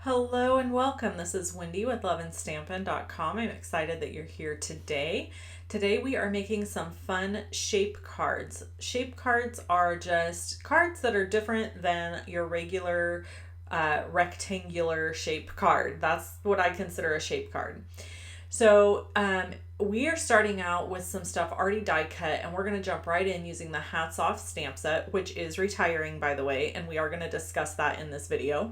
Hello and welcome. This is Wendy with LoveandStampin.com. I'm excited that you're here today. Today we are making some fun shape cards. Shape cards are just cards that are different than your regular rectangular shape card. That's what I consider a shape card. So we are starting out with some stuff already die cut, and we're going to jump right in using the Hats Off stamp set, which is retiring, by the way, and we are going to discuss that in this video.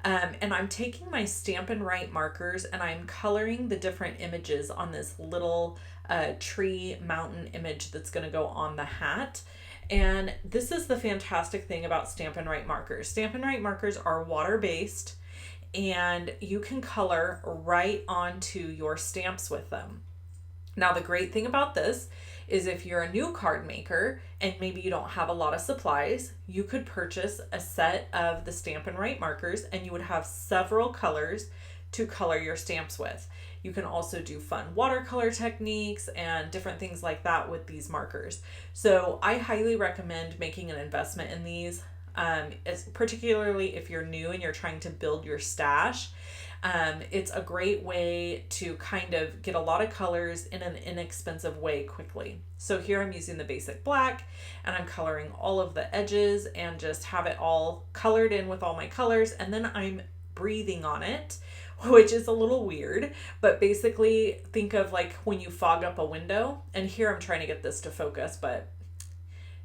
And I'm taking my Stampin' Right markers and I'm coloring the different images on this little tree mountain image that's going to go on the hat. And this is the fantastic thing about Stampin' Right markers. Stampin' Right markers are water-based and you can color right onto your stamps with them. Now, the great thing about this is if you're a new card maker and maybe you don't have a lot of supplies, you could purchase a set of the Stampin' Right markers and you would have several colors to color your stamps with. You can also do fun watercolor techniques and different things like that with these markers. So I highly recommend making an investment in these, particularly if you're new and you're trying to build your stash. It's a great way to kind of get a lot of colors in an inexpensive way quickly. So here I'm using the basic black and I'm coloring all of the edges and just have it all colored in with all my colors, and then I'm breathing on it, which is a little weird, but basically think of like when you fog up a window, and here I'm trying to get this to focus, but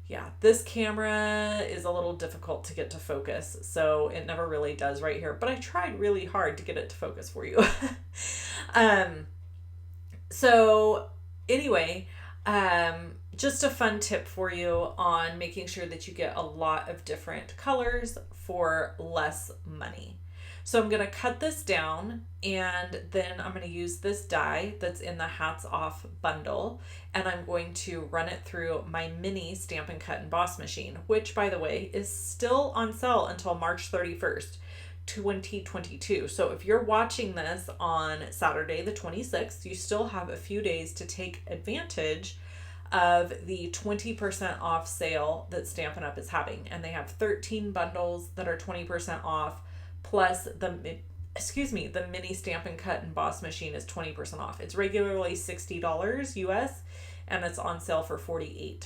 yeah, this camera is a little difficult to get to focus, so it never really does right here, but I tried really hard to get it to focus for you. So anyway, just a fun tip for you on making sure that you get a lot of different colors for less money. So I'm going to cut this down, and then I'm going to use this die that's in the Hats Off bundle, and I'm going to run it through my mini Stampin' Cut Emboss machine, which, by the way, is still on sale until March 31st, 2022. So if you're watching this on Saturday the 26th, you still have a few days to take advantage of the 20% off sale that Stampin' Up! Is having. And they have 13 bundles that are 20% off. Plus the mini Stampin' Cut Emboss machine is 20% off. It's regularly $60 US and it's on sale for $48.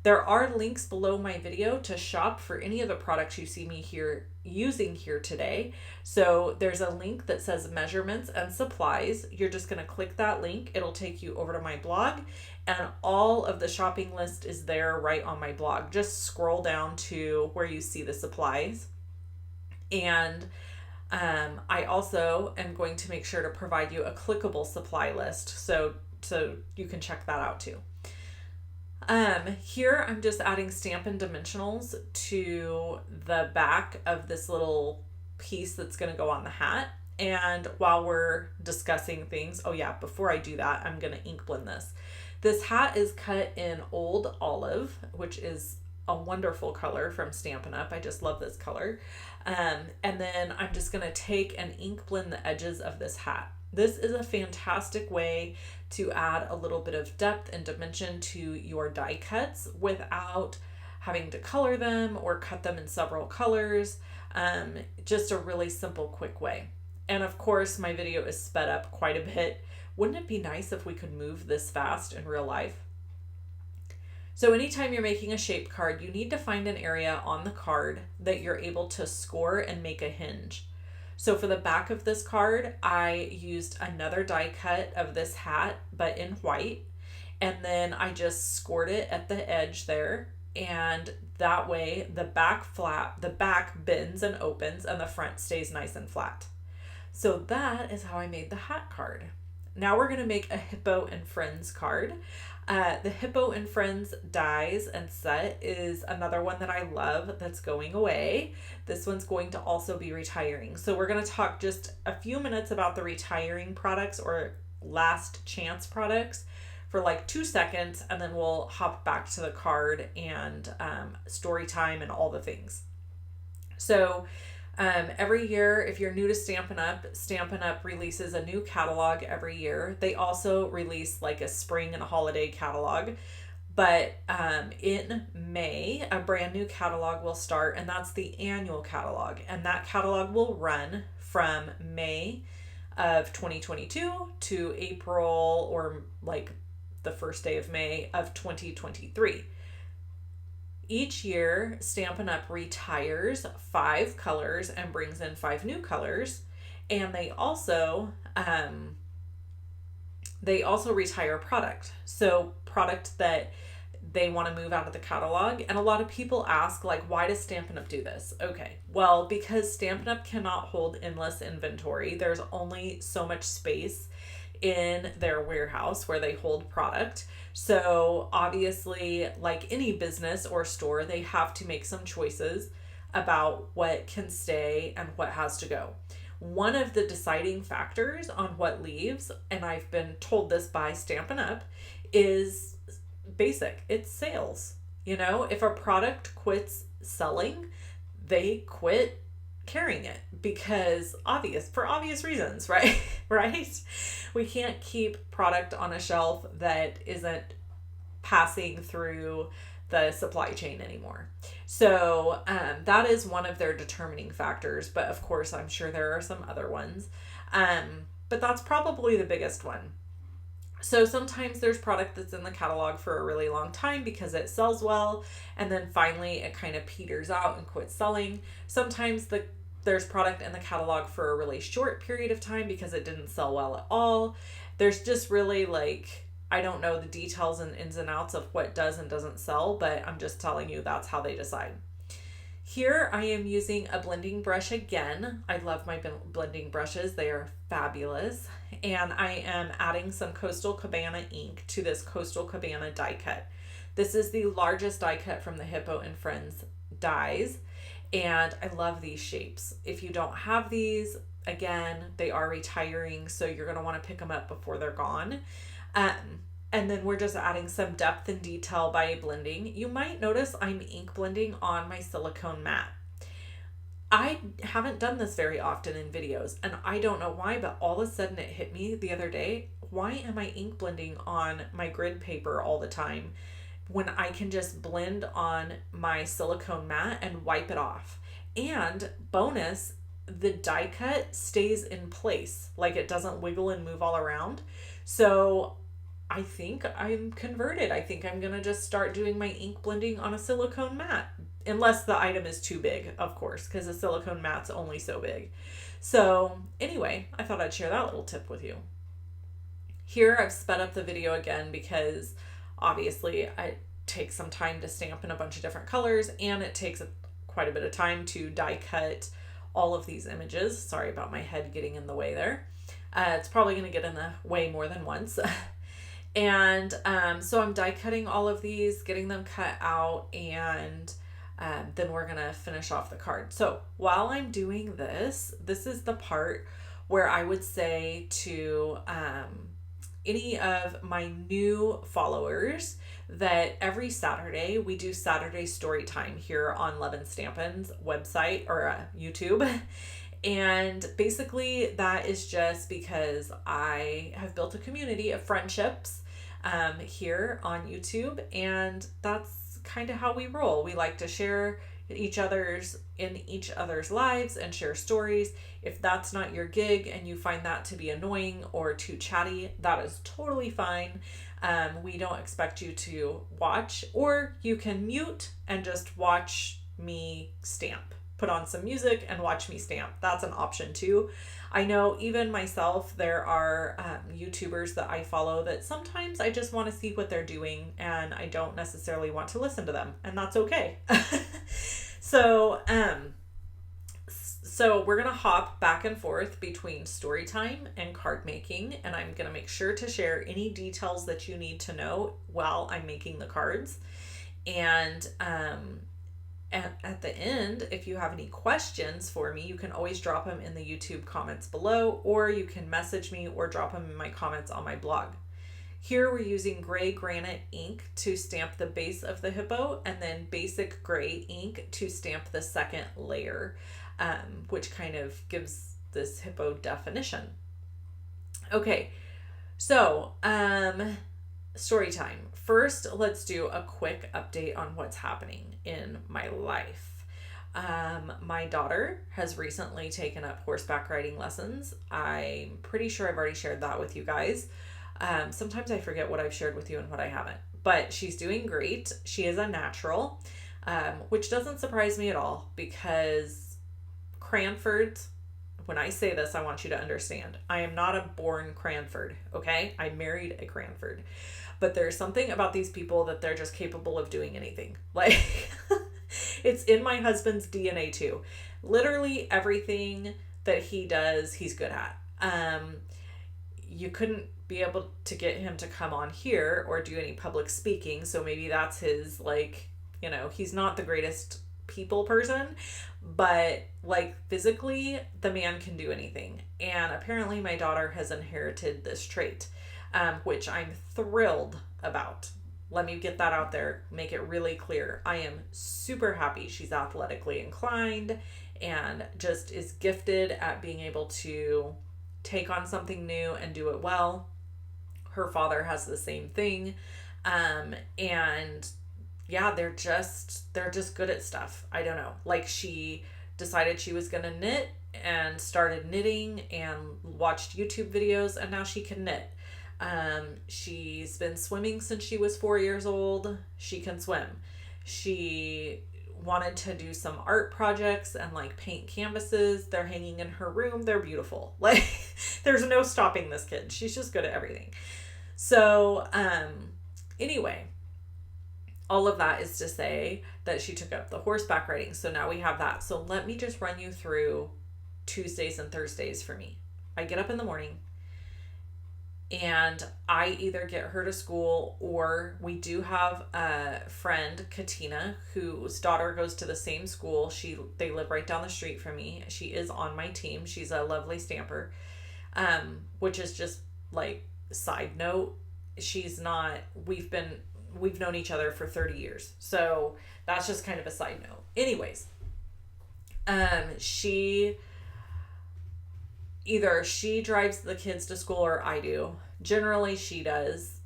There are links below my video to shop for any of the products you see me here using here today. So there's a link that says measurements and supplies. You're just going to click that link. It'll take you over to my blog, and all of the shopping list is there right on my blog. Just scroll down to where you see the supplies. And I also am going to make sure to provide you a clickable supply list, so you can check that out too. Here I'm just adding Stampin' Dimensionals to the back of this little piece that's going to go on the hat. And while we're discussing things, oh yeah, before I do that, I'm going to ink blend this. This hat is cut in Old Olive, which is a wonderful color from Stampin' Up. I just love this color. And then I'm just going to take and ink blend the edges of this hat. This is a fantastic way to add a little bit of depth and dimension to your die cuts without having to color them or cut them in several colors. Just a really simple, quick way. And of course, my video is sped up quite a bit. Wouldn't it be nice if we could move this fast in real life? So anytime you're making a shape card, you need to find an area on the card that you're able to score and make a hinge. So for the back of this card, I used another die cut of this hat, but in white. And then I just scored it at the edge there. And that way the back bends and opens and the front stays nice and flat. So that is how I made the hat card. Now we're going to make a Hippo and Friends card. The Hippo and Friends dies and set is another one that I love that's going away. This one's going to also be retiring. So we're going to talk just a few minutes about the retiring products or last chance products for like 2 seconds, and then we'll hop back to the card and story time and all the things. So every year, if you're new to Stampin' Up releases a new catalog every year. They also release like a spring and a holiday catalog. But in May, a brand new catalog will start, and that's the annual catalog. And that catalog will run from May of 2022 to April, or like the first day of May of 2023. Each year, Stampin' Up! Retires 5 colors and brings in 5 new colors. And they also retire product. So product that they want to move out of the catalog. And a lot of people ask, like, why does Stampin' Up! Do this? Okay, well, because Stampin' Up! Cannot hold endless inventory. There's only so much space in their warehouse where they hold product. So obviously, like any business or store, they have to make some choices about what can stay and what has to go. One of the deciding factors on what leaves, and I've been told this by Stampin' Up!, is basic. It's sales. You know, if a product quits selling, they quit carrying it, because for obvious reasons, right? Right? We can't keep product on a shelf that isn't passing through the supply chain anymore. So that is one of their determining factors, but of course I'm sure there are some other ones, but that's probably the biggest one. So sometimes there's product that's in the catalog for a really long time because it sells well, and then finally it kind of peters out and quits selling. Sometimes there's product in the catalog for a really short period of time because it didn't sell well at all. There's just really, like, I don't know the details and ins and outs of what does and doesn't sell, but I'm just telling you that's how they decide. Here I am using a blending brush again. I love my blending brushes. They are fabulous. And I am adding some Coastal Cabana ink to this Coastal Cabana die cut. This is the largest die cut from the Hippo and Friends dies. And I love these shapes. If you don't have these, again, they are retiring, so you're going to want to pick them up before they're gone. And then we're just adding some depth and detail by blending. You might notice I'm ink blending on my silicone mat. I haven't done this very often in videos, and I don't know why, but all of a sudden it hit me the other day. Why am I ink blending on my grid paper all the time when I can just blend on my silicone mat and wipe it off? And bonus, the die cut stays in place. Like, it doesn't wiggle and move all around. So I think I'm converted. I think I'm going to just start doing my ink blending on a silicone mat. Unless the item is too big, of course, because a silicone mat's only so big. So anyway, I thought I'd share that little tip with you. Here I've sped up the video again because obviously it takes some time to stamp in a bunch of different colors, and it takes quite a bit of time to die cut all of these images. Sorry about my head getting in the way there. It's probably going to get in the way more than once. And so I'm die cutting all of these, getting them cut out, and then we're going to finish off the card. So while I'm doing this, this is the part where I would say to any of my new followers that every Saturday we do Saturday Storytime here on Love and Stampin's website or YouTube. And basically that is just because I have built a community of friendships here on YouTube, and that's kind of how we roll. We like to share in each other's lives and share stories. If that's not your gig and you find that to be annoying or too chatty, that is totally fine. We don't expect you to watch, or you can mute and just watch me stamp. Put on some music and watch me stamp. That's an option too. I know even myself, there are YouTubers that I follow that sometimes I just want to see what they're doing and I don't necessarily want to listen to them, and that's okay. So we're going to hop back and forth between story time and card making, and I'm going to make sure to share any details that you need to know while I'm making the cards. And at the end, if you have any questions for me, you can always drop them in the YouTube comments below, or you can message me or drop them in my comments on my blog. Here we're using gray granite ink to stamp the base of the hippo, and then basic gray ink to stamp the second layer, which kind of gives this hippo definition. Okay, so story time. First, let's do a quick update on what's happening in my life. My daughter has recently taken up horseback riding lessons. I'm pretty sure I've already shared that with you guys. Sometimes I forget what I've shared with you and what I haven't, but she's doing great. She is a natural, which doesn't surprise me at all because Cranford, when I say this, I want you to understand. I am not a born Cranford, okay? I married a Cranford. But there's something about these people that they're just capable of doing anything. Like, it's in my husband's DNA too. Literally everything that he does, he's good at. You couldn't be able to get him to come on here or do any public speaking. So maybe that's his, like, he's not the greatest people person, but like physically, the man can do anything. And apparently my daughter has inherited this trait, which I'm thrilled about. Let me get that out there, make it really clear. I am super happy she's athletically inclined and just is gifted at being able to take on something new and do it well. Her father has the same thing. And yeah, they're just good at stuff. I don't know. Like, she decided she was going to knit and started knitting and watched YouTube videos, and now she can knit. She's been swimming since she was 4 years old. She can swim. She wanted to do some art projects and like paint canvases. They're hanging in her room. They're beautiful. Like, there's no stopping this kid. She's just good at everything. So, anyway, all of that is to say that she took up the horseback riding. So now we have that. So let me just run you through Tuesdays and Thursdays for me. I get up in the morning and I either get her to school, or we do have a friend, Katina, whose daughter goes to the same school. They live right down the street from me. She is on my team. She's a lovely stamper, which is just like, side note, she's not, we've known each other for 30 years. So that's just kind of a side note. Anyways, either she drives the kids to school or I do. Generally, she does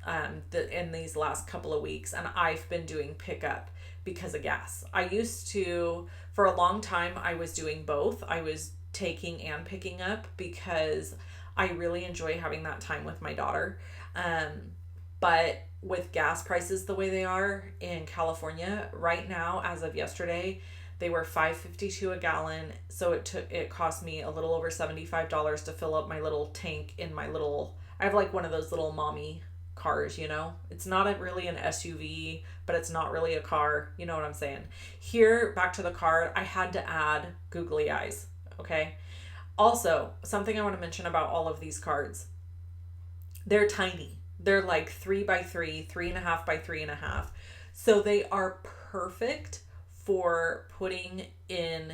in these last couple of weeks, and I've been doing pickup because of gas. I used to, for a long time, I was doing both. I was taking and picking up because I really enjoy having that time with my daughter. But with gas prices the way they are in California right now, as of yesterday, they were $5.52 a gallon. So it cost me a little over $75 to fill up my little tank in my little, I have like one of those little mommy cars, It's not really an SUV, but it's not really a car. You know what I'm saying? Here, back to the card, I had to add googly eyes. Okay. Also, something I want to mention about all of these cards. They're tiny. They're like 3x3, 3.5 by 3.5. So they are perfect for putting in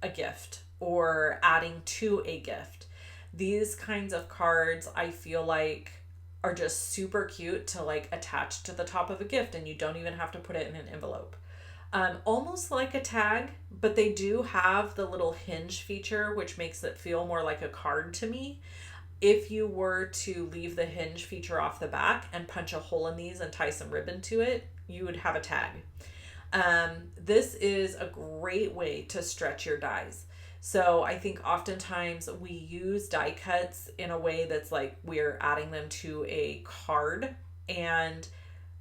a gift or adding to a gift. These kinds of cards, I feel like, are just super cute to like attach to the top of a gift, and you don't even have to put it in an envelope. Almost like a tag, but they do have the little hinge feature, which makes it feel more like a card to me. If you were to leave the hinge feature off the back and punch a hole in these and tie some ribbon to it, you would have a tag. This is a great way to stretch your dies. So I think oftentimes we use die cuts in a way that's like we're adding them to a card, and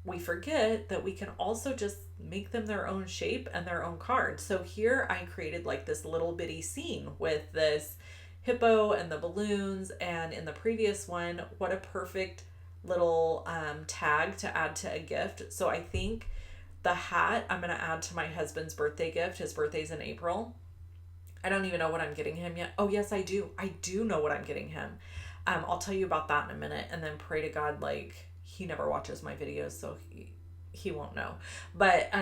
we forget that we can also just make them their own shape and their own card. So here I created like this little bitty scene with this hippo and the balloons, and in the previous one, what a perfect little tag to add to a gift. So I think the hat I'm going to add to my husband's birthday gift. His birthday's in April. I don't even know what I'm getting him yet. Oh yes, I do. I do know what I'm getting him. I'll tell you about that in a minute, and then pray to God, like, he never watches my videos, so he won't know. But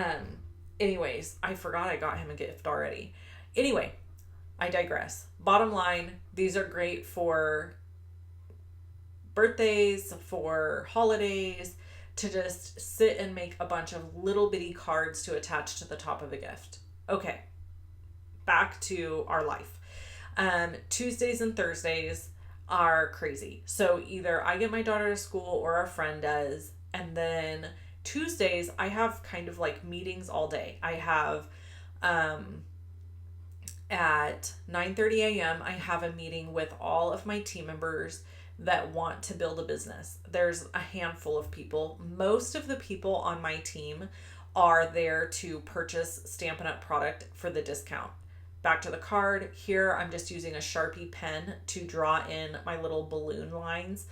anyways, I forgot I got him a gift already. Anyway, I digress. Bottom line, these are great for birthdays, for holidays, to just sit and make a bunch of little bitty cards to attach to the top of a gift. Okay, back to our life. Tuesdays and Thursdays are crazy. So either I get my daughter to school or a friend does, and then Tuesdays I have kind of like meetings all day. I have at 9:30 a.m. I have a meeting with all of my team members that want to build a business. There's a handful of people. Most of the people on my team are there to purchase Stampin' Up! Product for the discount. Back to the card. Here I'm just using a Sharpie pen to draw in my little balloon lines.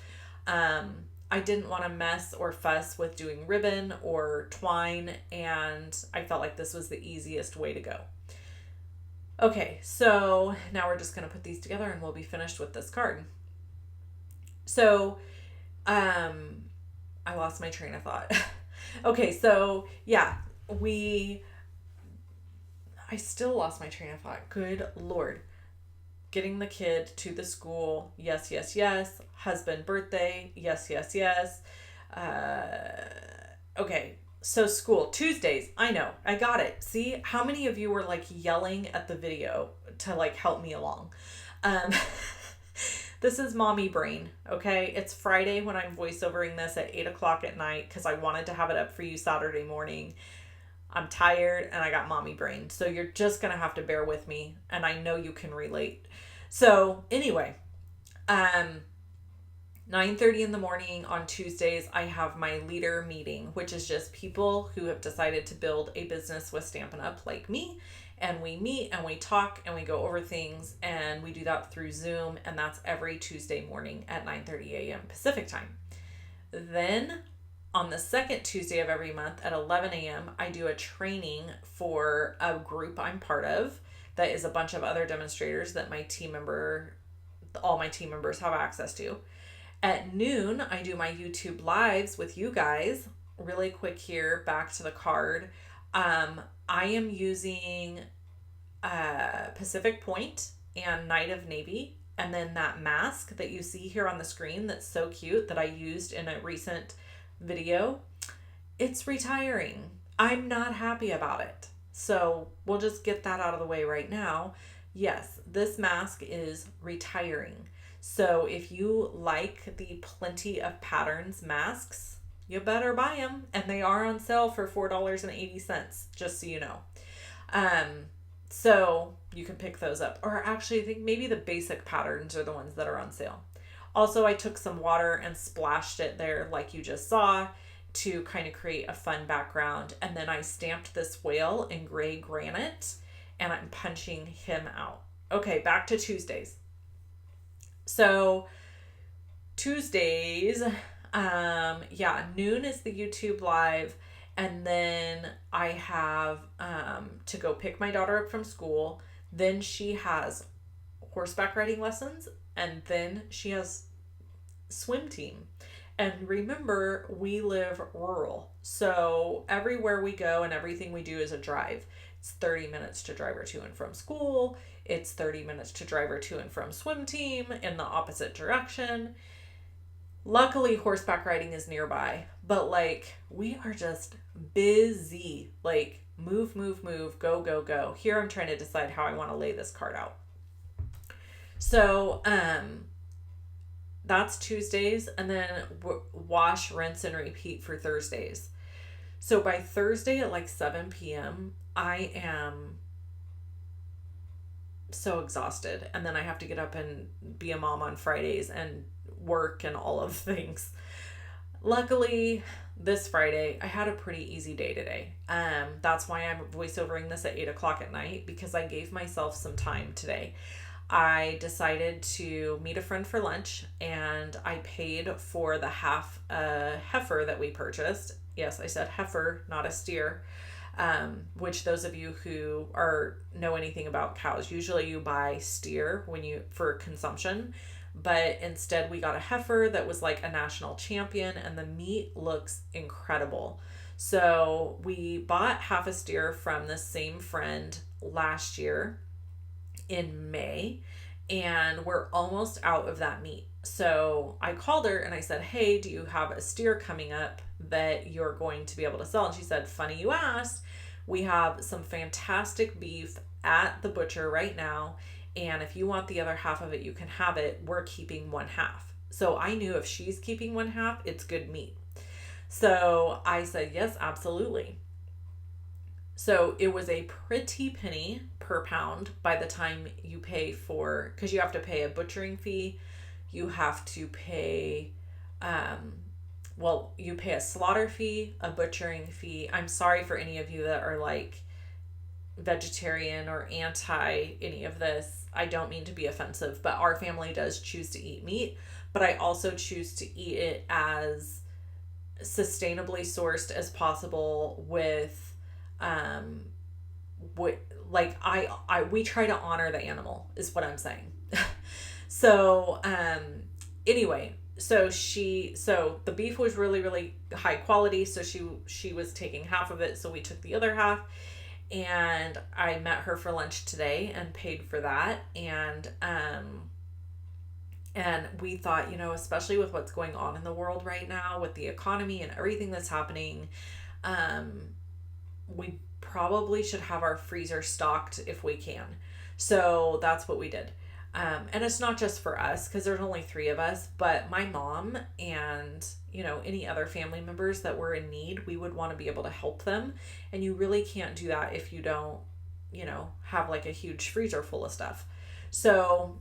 I didn't want to mess or fuss with doing ribbon or twine, and I felt like this was the easiest way to go. Okay, so now we're just going to put these together and we'll be finished with this card. So, I lost my train of thought. Okay, so yeah, I still lost my train of thought. Good Lord. Getting the kid to the school. Yes, yes, yes. Husband birthday. Yes, yes, yes. Okay. So school. Tuesdays. I know. I got it. See? How many of you were like yelling at the video to like help me along? This is mommy brain. Okay. It's Friday when I'm voiceovering this at 8 o'clock at night because I wanted to have it up for you Saturday morning. I'm tired and I got mommy brain. So you're just going to have to bear with me. And I know you can relate. So anyway, 9:30 in the morning on Tuesdays, I have my leader meeting, which is just people who have decided to build a business with Stampin' Up! Like me. And we meet and we talk and we go over things, and we do that through Zoom. And that's every Tuesday morning at 9:30 a.m. Pacific time. Then on the second Tuesday of every month at 11 a.m., I do a training for a group I'm part of that is a bunch of other demonstrators that all my team members have access to. At noon, I do my YouTube lives with you guys. Really quick here, back to the card. I am using Pacific Point and Night of Navy, and then that mask that you see here on the screen that's so cute that I used in a recent video. It's retiring. I'm not happy about it. So we'll just get that out of the way right now. Yes, this mask is retiring. So if you like the Plenty of Patterns masks, you better buy them. And they are on sale for $4.80, just so you know. So you can pick those up. Or actually, I think maybe the basic patterns are the ones that are on sale. Also, I took some water and splashed it there like you just saw to kind of create a fun background. And then I stamped this whale in gray granite and I'm punching him out. Okay, back to Tuesdays. So Tuesdays, noon is the YouTube live. And then I have to go pick my daughter up from school. Then she has horseback riding lessons. And then she has swim team. And remember, we live rural. So everywhere we go and everything we do is a drive. It's 30 minutes to drive her to and from school. It's 30 minutes to drive her to and from swim team in the opposite direction. Luckily, horseback riding is nearby. But like, we are just busy. Like, move, move, move, go, go, go. Here I'm trying to decide how I want to lay this card out. So, that's Tuesdays, and then wash, rinse, and repeat for Thursdays. So by Thursday at like 7 p.m., I am so exhausted. And then I have to get up and be a mom on Fridays and work and all of the things. Luckily, this Friday, I had a pretty easy day today. That's why I'm voiceovering this at 8 o'clock at night, because I gave myself some time today. I decided to meet a friend for lunch, and I paid for the half heifer that we purchased. Yes, I said heifer, not a steer. Which those of you who know anything about cows, usually you buy steer for consumption, but instead we got a heifer that was like a national champion, and the meat looks incredible. So we bought half a steer from the same friend last year in May, and we're almost out of that meat. So I called her and I said, hey, do you have a steer coming up that you're going to be able to sell? And she said, funny you asked. We have some fantastic beef at the butcher right now, and if you want the other half of it, you can have it. We're keeping one half. So I knew if she's keeping one half, it's good meat. So I said, yes, absolutely. So it was a pretty penny per pound by the time you pay for, because you have to pay a butchering fee, you have to pay, um, well, you pay a slaughter fee, a butchering fee. I'm sorry for any of you that are like vegetarian or anti any of this. I don't mean to be offensive, but our family does choose to eat meat, but I also choose to eat it as sustainably sourced as possible with um what like I we try to honor the animal is what I'm saying. So anyway, so the beef was really really high quality, so she was taking half of it, so we took the other half, and I met her for lunch today and paid for that. And we thought, especially with what's going on in the world right now with the economy and everything that's happening, um, we probably should have our freezer stocked if we can. So that's what we did. And it's not just for us because there's only three of us, but my mom and, any other family members that were in need, we would want to be able to help them. And you really can't do that if you don't, have like a huge freezer full of stuff. So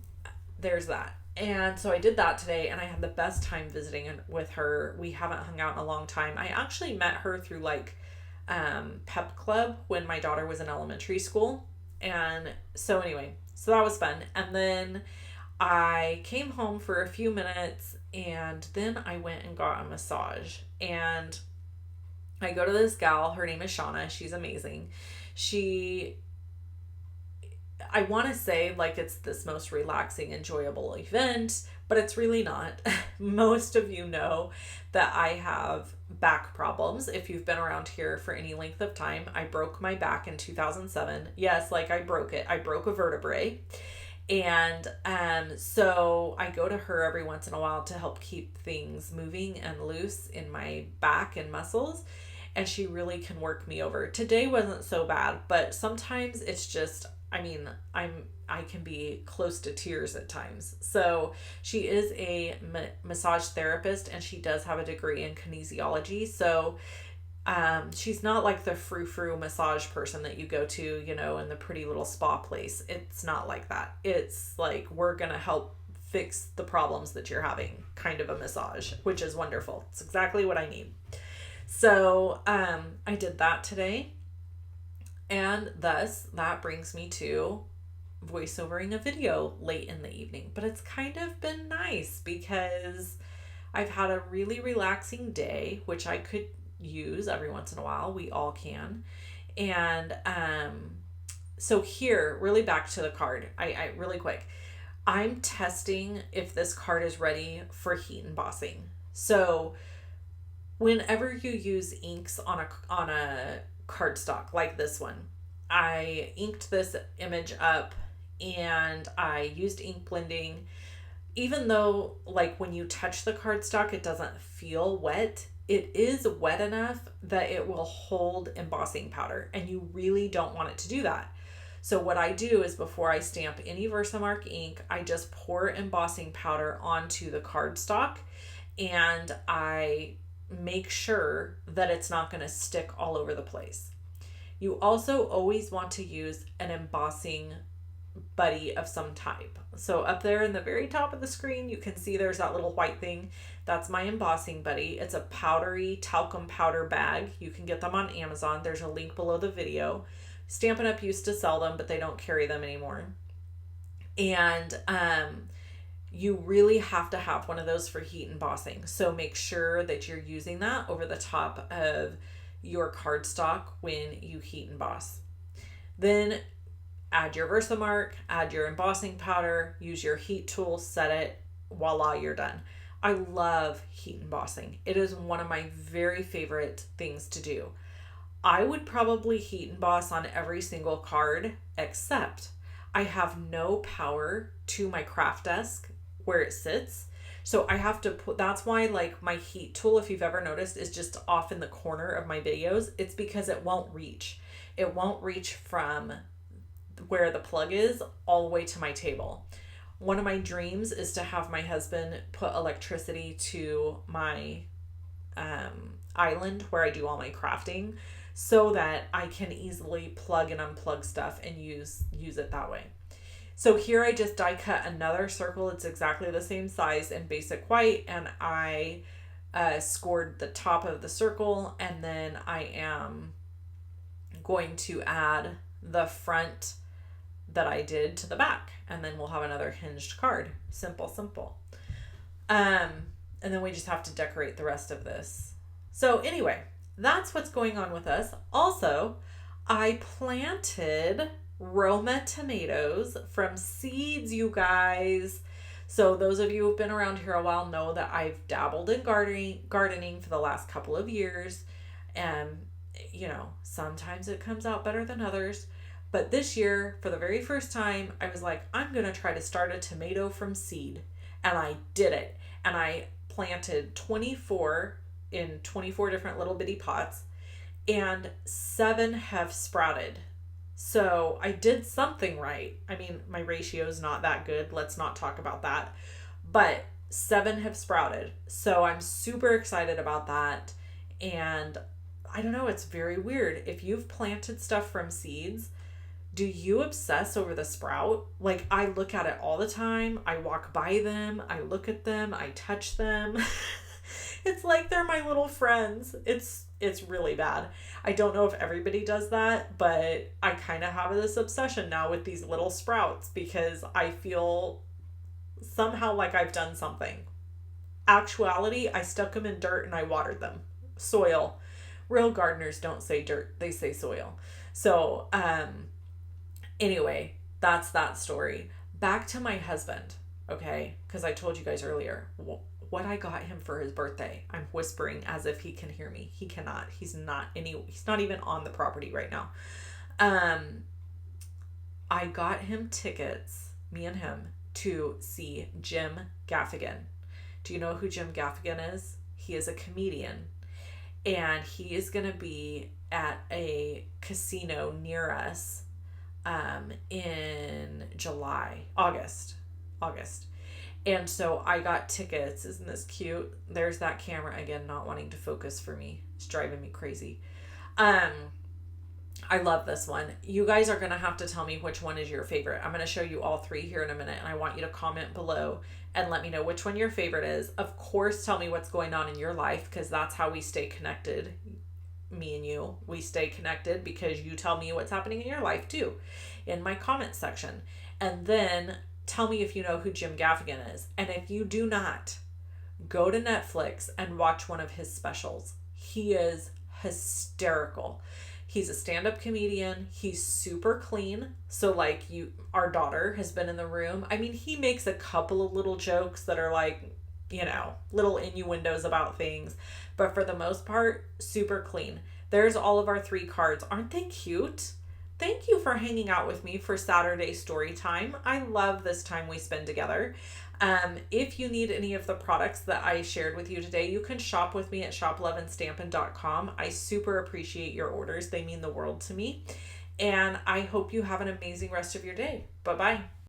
there's that. And so I did that today, and I had the best time visiting with her. We haven't hung out in a long time. I actually met her through like pep club when my daughter was in elementary school. And so anyway, so that was fun. And then I came home for a few minutes, and then I went and got a massage. And I go to this gal, her name is Shauna. She's amazing. I want to say like it's this most relaxing, enjoyable event, but it's really not. Most of you know that I have back problems. If you've been around here for any length of time, I broke my back in 2007. Yes, like I broke it. I broke a vertebrae. And so I go to her every once in a while to help keep things moving and loose in my back and muscles. And she really can work me over. Today wasn't so bad, but sometimes it's just, I can be close to tears at times. So she is a massage therapist, and she does have a degree in kinesiology. So she's not like the frou-frou massage person that you go to, in the pretty little spa place. It's not like that. It's like, we're going to help fix the problems that you're having kind of a massage, which is wonderful. It's exactly what I need. So I did that today. And thus, that brings me to voiceovering a video late in the evening. But it's kind of been nice because I've had a really relaxing day, which I could use every once in a while. We all can. And so here, really back to the card. I really quick. I'm testing if this card is ready for heat embossing. So whenever you use inks on a cardstock like this one, I inked this image up and I used ink blending. Even though like when you touch the cardstock it doesn't feel wet, it is wet enough that it will hold embossing powder, and you really don't want it to do that. So what I do is before I stamp any Versamark ink, I just pour embossing powder onto the cardstock, and I make sure that it's not going to stick all over the place. You also always want to use an embossing buddy of some type. So up there in the very top of the screen, you can see there's that little white thing. That's my embossing buddy. It's a powdery talcum powder bag. You can get them on Amazon. There's a link below the video. Stampin' Up! Used to sell them, but they don't carry them anymore. And you really have to have one of those for heat embossing. So make sure that you're using that over the top of your cardstock when you heat emboss. Then add your Versamark, add your embossing powder, use your heat tool, set it, voila, you're done. I love heat embossing. It is one of my very favorite things to do. I would probably heat emboss on every single card, except I have no power to my craft desk where it sits. So I have to put, that's why like my heat tool, if you've ever noticed, is just off in the corner of my videos. It's because it won't reach. It won't reach from where the plug is all the way to my table. One of my dreams is to have my husband put electricity to my island where I do all my crafting. so that I can easily plug and unplug stuff and use it that way. So here I just die cut another circle. It's exactly the same size in basic white, and I scored the top of the circle, and then I am going to add the front that I did to the back, and then we'll have another hinged card. Simple, simple. And then we just have to decorate the rest of this. So anyway, that's what's going on with us. Also, I planted Roma tomatoes from seeds, you guys. So those of you who've been around here a while know that I've dabbled in gardening for the last couple of years. And, sometimes it comes out better than others. But this year, for the very first time, I was like, I'm going to try to start a tomato from seed. And I did it. And I planted 24 in 24 different little bitty pots. And 7 have sprouted. So I did something right. I mean, my ratio is not that good. Let's not talk about that. But 7 have sprouted. So I'm super excited about that. And I don't know, it's very weird. If you've planted stuff from seeds, do you obsess over the sprout? Like, I look at it all the time. I walk by them. I look at them. I touch them. It's like they're my little friends. It's really bad. I don't know if everybody does that, but I kind of have this obsession now with these little sprouts because I feel somehow like I've done something. Actuality, I stuck them in dirt and I watered them. Soil. Real gardeners don't say dirt, they say soil. So, anyway, that's that story. Back to my husband, okay? Because I told you guys earlier what I got him for his birthday. I'm whispering as if he can hear me. He cannot. He's not even on the property right now. I got him tickets, me and him, to see Jim Gaffigan. Do you know who Jim Gaffigan is? He is a comedian, and he is going to be at a casino near us in August. And so I got tickets. Isn't this cute? There's that camera again, not wanting to focus for me. It's driving me crazy. I love this one. You guys are going to have to tell me which one is your favorite. I'm going to show you all 3 here in a minute, and I want you to comment below and let me know which one your favorite is. Of course, tell me what's going on in your life, because that's how we stay connected. Me and you, we stay connected because you tell me what's happening in your life too in my comment section. And then tell me if you know who Jim Gaffigan is. And if you do not, go to Netflix and watch one of his specials. He is hysterical. He's a stand-up comedian. He's super clean. So our daughter has been in the room. I mean, he makes a couple of little jokes that are like, little innuendos about things. But for the most part, super clean. There's all of our 3 cards. Aren't they cute? Thank you for hanging out with me for Saturday story time. I love this time we spend together. If you need any of the products that I shared with you today, you can shop with me at shoploveandstampin.com. I super appreciate your orders. They mean the world to me. And I hope you have an amazing rest of your day. Bye-bye.